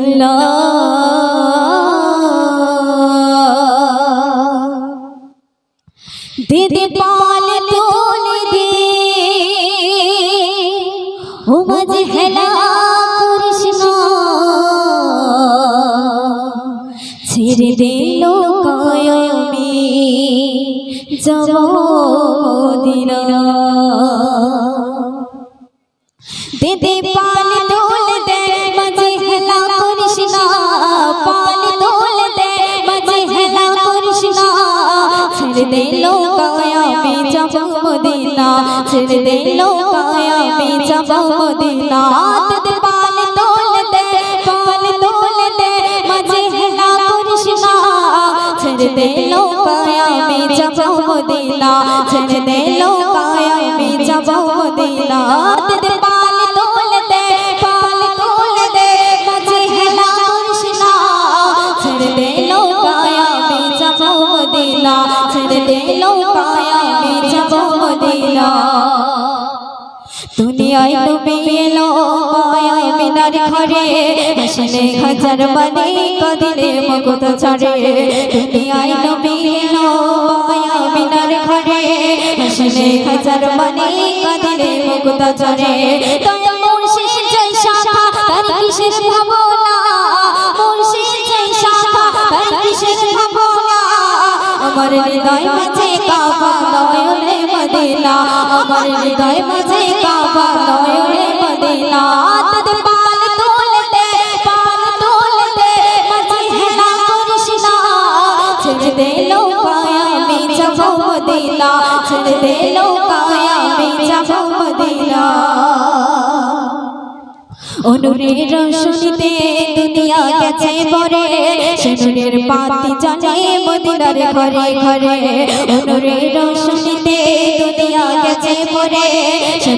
রসুল্লাহ দিদি পাল তোলে দে ও মাঝে হেলা করিস না ছেড়ে দে লোকায় আমি যাব মদিনা দিদি পাল তোলে দে মাঝে হেলা করিস না পাল তোলে দে মাঝে হেলা করিস না ছেড়ে দে লোকায় আমি যাব মদিনা ছেড়ে দে লোকায় আমি যাব মদিনা দিদি পাল তোলে দে মাঝে হেলা করিস না ছেড়ে দে লোকায় আমি যাব মদিনা ছেড়ে দে লোকায় আমি যাব মদিনা দিদি পাল তোলে দে মাঝে হেলা করিস না ছেড়ে দে লোকায় আমি যাব মদিনা ছেড়ে দে লোকায় আমি যাব মদিনা দুনিয়ায় নবী এলো মায়ায় মিনার ঘরে হাসলে হাজার মানে কাঁদিলে মগত ছাড়ে দুনিয়ায় নবী এলো মায়ায় মিনার ঘরে হাসলে হাজার মানে কাঁদিলে মগত ছাড়ে তাই মুর্শিদ জয় শাখা তার কিসের ভাবনা মুর্শিদ জয় শাখা তার কিসের ভাবনা আমার হৃদয় মাঝে কাবা নয়নে মদিনা আমার হৃদয় মাঝে কাবা নয়নে মদিনা দিদি পাল তোলে দে মাঝে হেলা করিস না ছেড়ে দে লোকায় আমি যাব মদিনা ছেড়ে দে লোকায় আমি যাব মদিনা অনুরের রোশনীতে দুনিয়া গেছে ভরে নূরের বাতি জ্বলে মদিনার ঘরে ঘরে অনুরের রোশনীতে দুনিয়া গেছে ভরে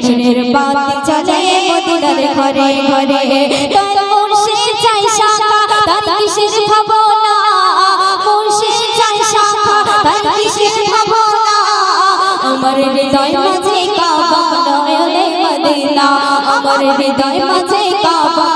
নূরের বাতি জ্বলে মদিনার ঘরে ঘরে তার মুর্শিদ চাই শাখা তার কিসের ভাবনা মুর্শিদ চাই শাখা তার কিসের ভাবনা আমার হৃদয় মাঝে কাবা নয়নে মদিনা আমার হৃদয় মাঝে কাবা